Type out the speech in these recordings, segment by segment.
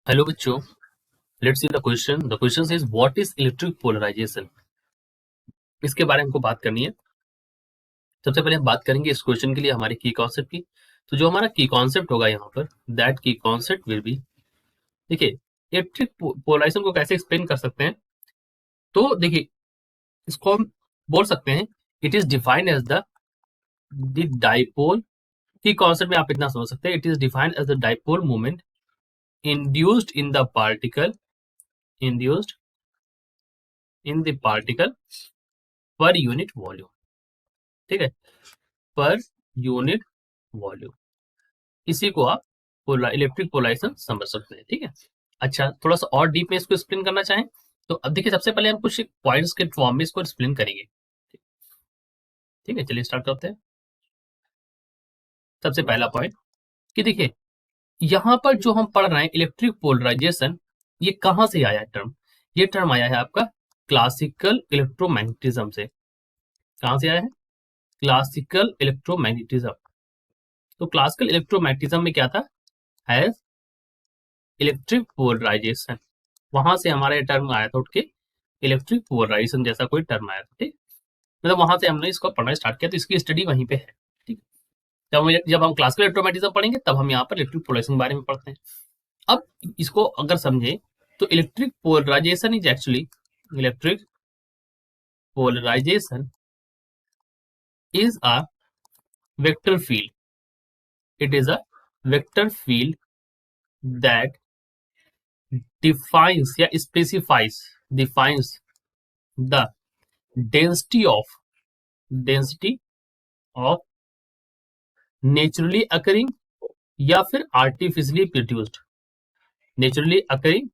Hello बच्चों, let's see the question. The question is what is electric polarisation. इसके बारे में हमको बात करनी है। सबसे पहले हम बात करेंगे इस क्वेश्चन के लिए हमारे की कॉन्सेप्ट की। तो जो हमारा की कॉन्सेप्ट होगा यहाँ पर, दैट की कॉन्सेप्ट विल बी, देखिए इलेक्ट्रिक पोलराइजेशन को कैसे एक्सप्लेन कर सकते हैं। तो देखिए इसको हम बोल सकते हैं, it is defined as the dipole. की कॉन्सेप्ट में आप इतना समझ सकते हैं, it is defined as the dipole moment induced in the particle, induced in the particle per unit volume. ठीक है, पर यूनिट वॉल्यूम, इसी को आप इलेक्ट्रिक पोलराइजेशन समझ सकते हैं। ठीक है, अच्छा थोड़ा सा और डीप में इसको एक्सप्लेन करना चाहें तो अब देखिए सबसे पहले हम कुछ पॉइंट्स के फॉर्म में इसको एक्सप्लेन करेंगे। ठीक है, चलिए स्टार्ट करते हैं। सबसे पहला पॉइंट कि देखिए यहाँ पर जो हम पढ़ रहे हैं इलेक्ट्रिक पोलराइजेशन, ये कहाँ से आया है टर्म। ये टर्म आया है आपका क्लासिकल इलेक्ट्रोमैग्नेटिज्म से। कहाँ से आया है? Classical electromagnetism. तो क्लासिकल इलेक्ट्रोमैग्नेटिज्म में क्या था? Has electric polarisation. वहां से हमारा ये टर्म आया था उठ के, इलेक्ट्रिक पोलराइजेशन जैसा कोई टर्म आया था। ठीक, मतलब वहां से हमने इसको पढ़ना स्टार्ट किया, तो इसकी स्टडी वहीं पे है। ठीक, जब हम क्लासिकल इलेक्ट्रोमैग्नेटिज्म पढ़ेंगे तब हम यहाँ पर इलेक्ट्रिक पोलराइजेशन के बारे में पढ़ते हैं। अब इसको अगर समझे तो electric polarisation is actually, electric polarisation is a vector field, it is a vector field that defines या specifies, defines the density of naturally occurring या फिर artificially produced, naturally occurring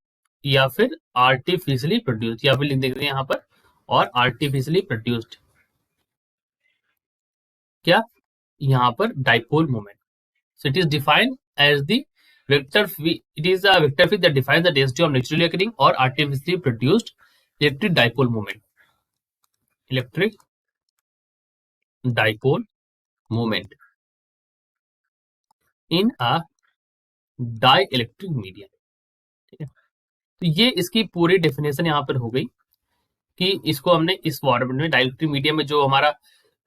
या फिर artificially produced, या फिर लिख देते हैं यहाँ पर, और artificially produced क्या यहाँ पर dipole moment. So it is defined as the vector field. It is a vector field that defines the density of naturally occurring or artificially produced electric dipole moment. Electric dipole moment in a dielectric medium. ठीक है, तो ये इसकी पूरी definition यहाँ पर हो गई कि इसको हमने इस फॉर्मेट में, डाइलेक्ट्रिक मीडियम में जो हमारा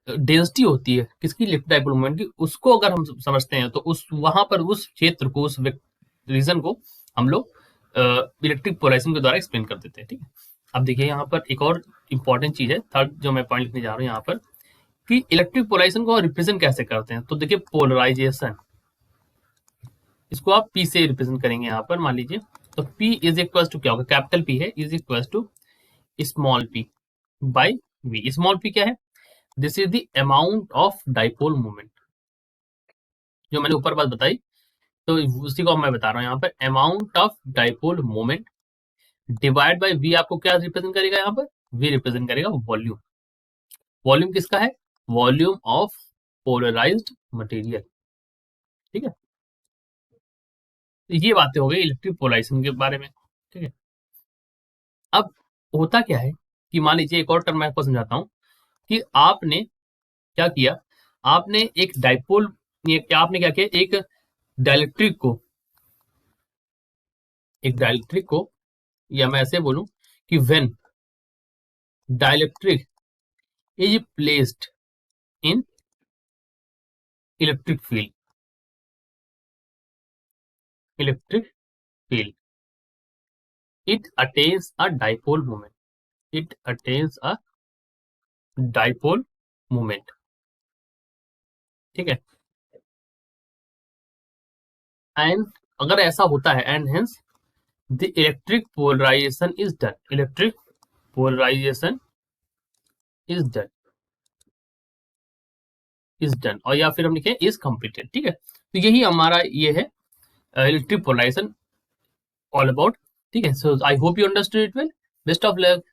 डेंसिटी होती है किसकी, इलेक्ट्रिक डाइपोल मोमेंट की, उसको अगर हम समझते हैं तो उस वहां पर उस क्षेत्र को, उस रीजन को हम लोग इलेक्ट्रिक पोलराइजेशन के द्वारा एक्सप्लेन कर देते हैं। ठीक है, अब देखिए यहाँ पर एक और इंपॉर्टेंट चीज है, थर्ड जो मैं पॉइंट लिखने जा रहा हूँ यहाँ पर, कि इलेक्ट्रिक पोलराइजेशन को रिप्रेजेंट कैसे करते हैं। तो देखिए पोलराइजेशन, इसको आप पी से रिप्रेजेंट करेंगे यहाँ पर, मान लीजिए तो P इज इक्वल टू क्या होगा, कैपिटल P है, is equal to small p by v। Small p क्या है? This is the amount of dipole moment, जो मैंने ऊपर बात बताई, तो उसी को मैं बता रहा हूँ यहाँ पर, amount of dipole moment divide by v। आपको क्या रिप्रेजेंट करेगा यहाँ पर? v रिप्रेजेंट करेगा वॉल्यूम। वॉल्यूम किसका है? Volume of polarised material. ठीक है, ये बातें हो गई इलेक्ट्रिक पोलराइजेशन के बारे में। ठीक है, अब होता क्या है कि मान लीजिए एक और टर्म मैं आपको समझाता हूँ कि आपने क्या किया, आपने एक डाइपोल, आपने क्या किया, एक डाइलेक्ट्रिक को, या मैं ऐसे बोलूं कि when dielectric is placed in electric field, electric field, it attains a dipole moment, it attains a dipole moment। ठीक है, एंड अगर ऐसा होता है, and hence the electric polarisation is done, electric polarisation is done, is done, और या फिर हम लिखें इज कंप्लीटेड। ठीक है, तो यही हमारा ये है इलेक्ट्रिक पोलराइजेशन ऑल अबाउट। ठीक है, so I hope you understood it well. Best of luck.